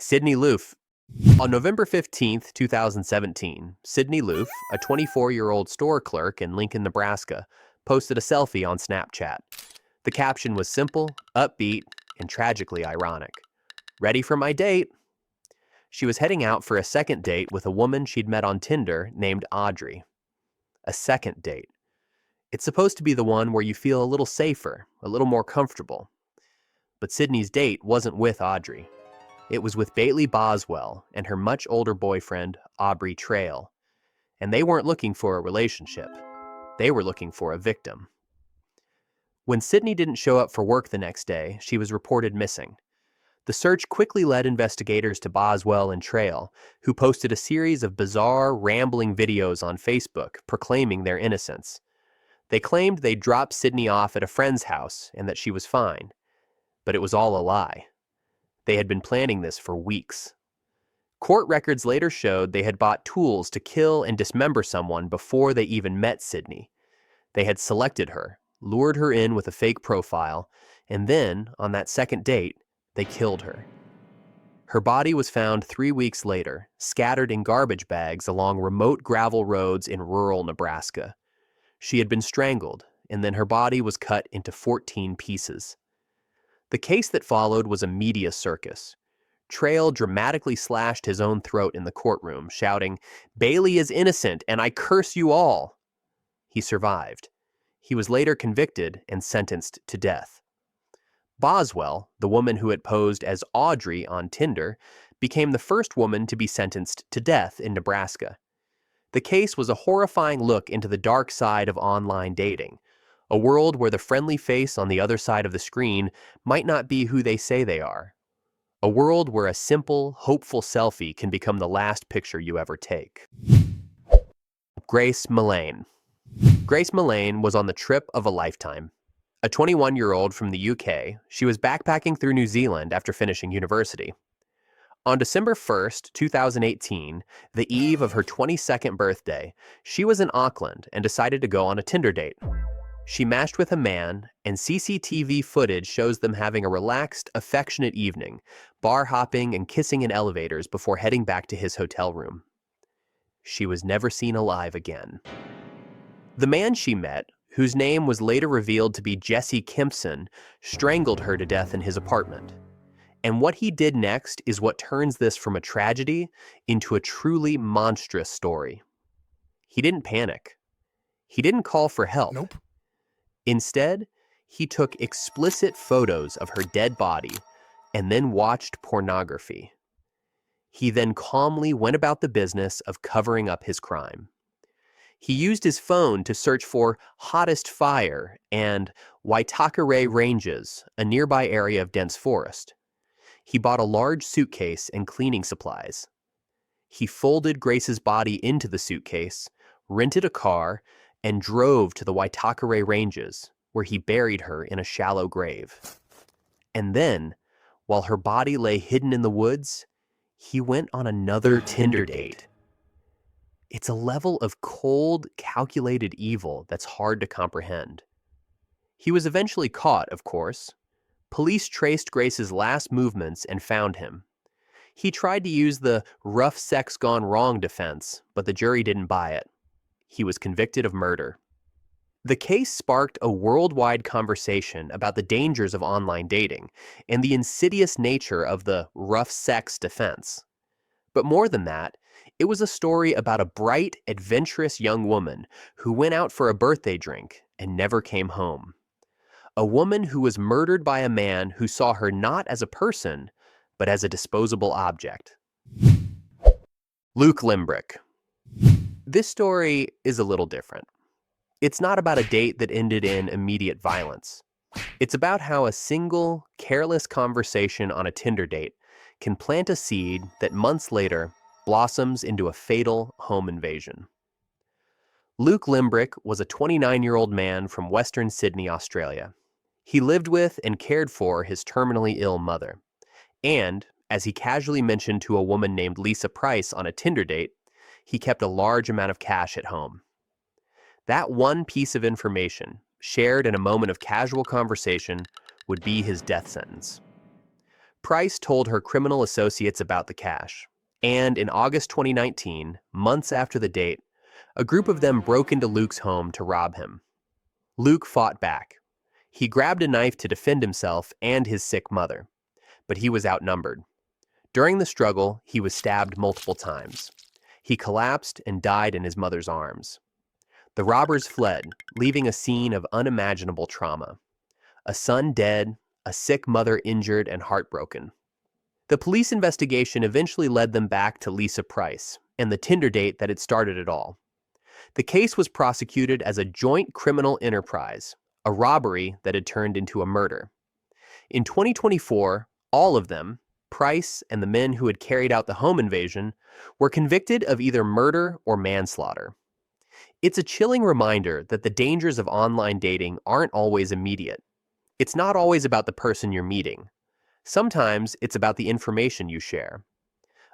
Sydney Loofe. On November 15th, 2017, Sydney Loofe, a 24-year-old store clerk in Lincoln, Nebraska, posted a selfie on Snapchat. The caption was simple, upbeat, and tragically ironic. "Ready for my date?" She was heading out for a second date with a woman she'd met on Tinder named Audrey. A second date. It's supposed to be the one where you feel a little safer, a little more comfortable. But Sydney's date wasn't with Audrey. It was with Bailey Boswell and her much older boyfriend, Aubrey Trail. And they weren't looking for a relationship. They were looking for a victim. When Sydney didn't show up for work the next day, she was reported missing. The search quickly led investigators to Boswell and Trail, who posted a series of bizarre, rambling videos on Facebook proclaiming their innocence. They claimed they'd dropped Sydney off at a friend's house and that she was fine. But it was all a lie. They had been planning this for weeks. Court records later showed they had bought tools to kill and dismember someone before they even met Sydney. They had selected her, lured her in with a fake profile, and then, on that second date, they killed her. Her body was found 3 weeks later, scattered in garbage bags along remote gravel roads in rural Nebraska. She had been strangled, and then her body was cut into 14 pieces. The case that followed was a media circus. Trail dramatically slashed his own throat in the courtroom, shouting, "Bailey is innocent, and I curse you all!" He survived. He was later convicted and sentenced to death. Boswell, the woman who had posed as Audrey on Tinder, became the first woman to be sentenced to death in Nebraska. The case was a horrifying look into the dark side of online dating, a world where the friendly face on the other side of the screen might not be who they say they are. A world where a simple, hopeful selfie can become the last picture you ever take. Grace Millane. Grace Millane was on the trip of a lifetime. A 21-year-old from the UK, she was backpacking through New Zealand after finishing university. On December 1st, 2018, the eve of her 22nd birthday, she was in Auckland and decided to go on a Tinder date. She matched with a man, and CCTV footage shows them having a relaxed, affectionate evening, bar hopping and kissing in elevators before heading back to his hotel room. She was never seen alive again. The man she met, whose name was later revealed to be Jesse Kempson, strangled her to death in his apartment. And what he did next is what turns this from a tragedy into a truly monstrous story. He didn't panic. He didn't call for help. Nope. Instead, he took explicit photos of her dead body and then watched pornography. He then calmly went about the business of covering up his crime. He used his phone to search for hottest fire and Waitakere Ranges, a nearby area of dense forest. He bought a large suitcase and cleaning supplies. He folded Grace's body into the suitcase, rented a car, and drove to the Waitakere Ranges, where he buried her in a shallow grave. And then, while her body lay hidden in the woods, he went on another Tinder date. It's a level of cold, calculated evil that's hard to comprehend. He was eventually caught, of course. Police traced Grace's last movements and found him. He tried to use the rough sex gone wrong defense, but the jury didn't buy it. He was convicted of murder. The case sparked a worldwide conversation about the dangers of online dating and the insidious nature of the rough sex defense. But more than that, it was a story about a bright, adventurous young woman who went out for a birthday drink and never came home. A woman who was murdered by a man who saw her not as a person, but as a disposable object. Luke Lembryk. This story is a little different. It's not about a date that ended in immediate violence. It's about how a single, careless conversation on a Tinder date can plant a seed that months later blossoms into a fatal home invasion. Luke Lembryk was a 29-year-old man from Western Sydney, Australia. He lived with and cared for his terminally ill mother. And, as he casually mentioned to a woman named Lisa Price on a Tinder date, he kept a large amount of cash at home. That one piece of information, shared in a moment of casual conversation, would be his death sentence. Price told her criminal associates about the cash. And in August 2019, months after the date, a group of them broke into Luke's home to rob him. Luke fought back. He grabbed a knife to defend himself and his sick mother, but he was outnumbered. During the struggle, he was stabbed multiple times. He collapsed and died in his mother's arms. The robbers fled, leaving a scene of unimaginable trauma. A son dead, a sick mother injured and heartbroken. The police investigation eventually led them back to Lisa Price and the Tinder date that had started it all. The case was prosecuted as a joint criminal enterprise, a robbery that had turned into a murder. In 2024, all of them, Price and the men who had carried out the home invasion, were convicted of either murder or manslaughter. It's a chilling reminder that the dangers of online dating aren't always immediate. It's not always about the person you're meeting. Sometimes it's about the information you share.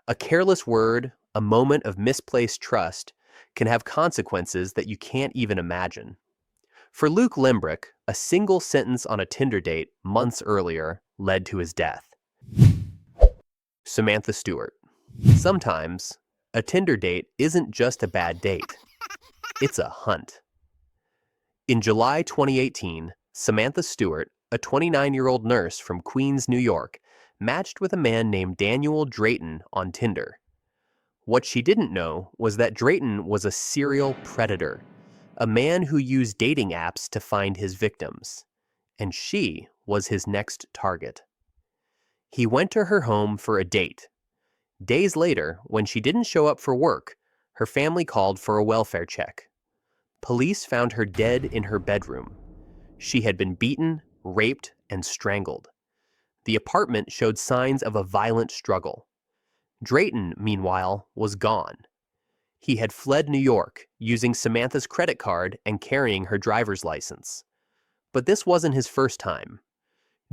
A careless word, a moment of misplaced trust, can have consequences that you can't even imagine. For Luke Lembryk, a single sentence on a Tinder date months earlier led to his death. Samantha Stewart. Sometimes, a Tinder date isn't just a bad date. It's a hunt. In July 2018, Samantha Stewart, a 29-year-old nurse from Queens, New York, matched with a man named Daniel Drayton on Tinder. What she didn't know was that Drayton was a serial predator, a man who used dating apps to find his victims, and she was his next target. He went to her home for a date. Days later, when she didn't show up for work, her family called for a welfare check. Police found her dead in her bedroom. She had been beaten, raped, and strangled. The apartment showed signs of a violent struggle. Drayton, meanwhile, was gone. He had fled New York, using Samantha's credit card and carrying her driver's license. But this wasn't his first time.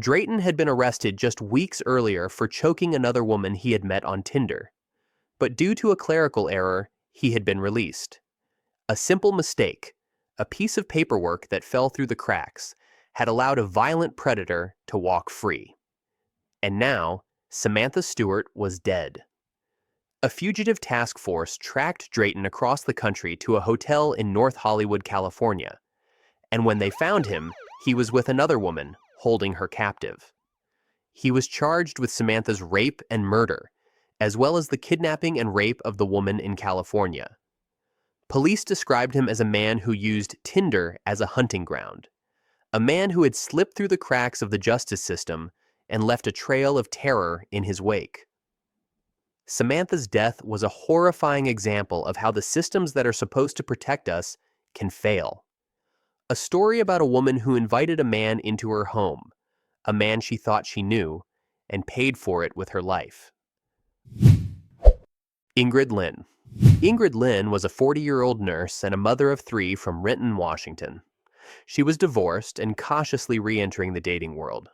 Drayton had been arrested just weeks earlier for choking another woman he had met on Tinder. But due to a clerical error, he had been released. A simple mistake, a piece of paperwork that fell through the cracks, had allowed a violent predator to walk free. And now, Samantha Stewart was dead. A fugitive task force tracked Drayton across the country to a hotel in North Hollywood, California. And when they found him, he was with another woman, holding her captive. He was charged with Samantha's rape and murder, as well as the kidnapping and rape of the woman in California. Police described him as a man who used Tinder as a hunting ground, a man who had slipped through the cracks of the justice system and left a trail of terror in his wake. Samantha's death was a horrifying example of how the systems that are supposed to protect us can fail. A story about a woman who invited a man into her home, a man she thought she knew, and paid for it with her life. Ingrid Lyne. Ingrid Lyne was a 40-year-old nurse and a mother of 3 from Renton, Washington. She was divorced and cautiously re-entering the dating world.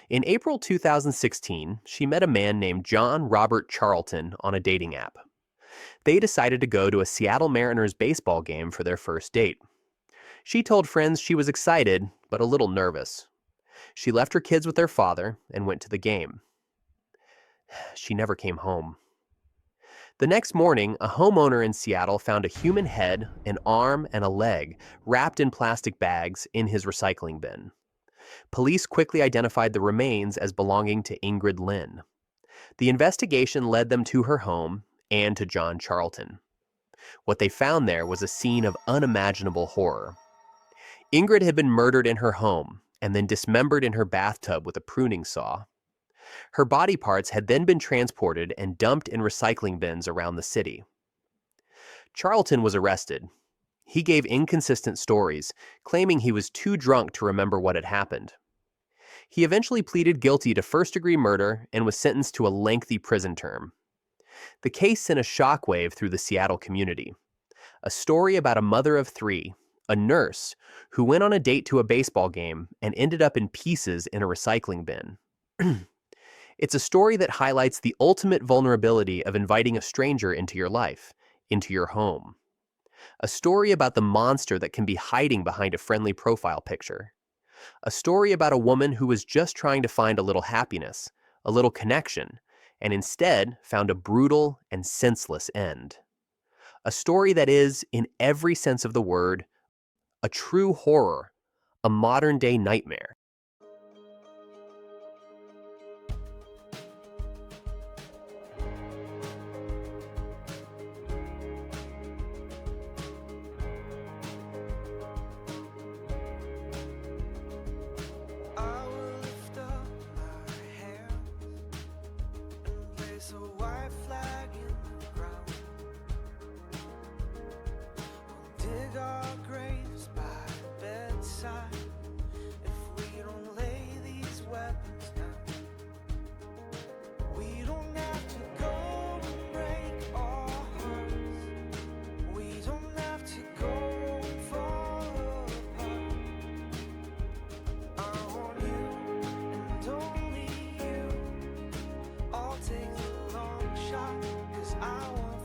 In April 2016, she met a man named John Robert Charlton on a dating app. They decided to go to a Seattle Mariners baseball game for their first date. She told friends she was excited, but a little nervous. She left her kids with their father and went to the game. She never came home. The next morning, a homeowner in Seattle found a human head, an arm, and a leg wrapped in plastic bags in his recycling bin. Police quickly identified the remains as belonging to Ingrid Lyne. The investigation led them to her home and to John Charlton. What they found there was a scene of unimaginable horror. Ingrid had been murdered in her home and then dismembered in her bathtub with a pruning saw. Her body parts had then been transported and dumped in recycling bins around the city. Charlton was arrested. He gave inconsistent stories, claiming he was too drunk to remember what had happened. He eventually pleaded guilty to first-degree murder and was sentenced to a lengthy prison term. The case sent a shockwave through the Seattle community. A story about a mother of 3, a nurse, who went on a date to a baseball game and ended up in pieces in a recycling bin. It's a story that highlights the ultimate vulnerability of inviting a stranger into your life, into your home. A story about the monster that can be hiding behind a friendly profile picture. A story about a woman who was just trying to find a little happiness, a little connection, and instead found a brutal and senseless end. A story that is, in every sense of the word, a true horror, a modern-day nightmare. Take a long shot, 'cause I want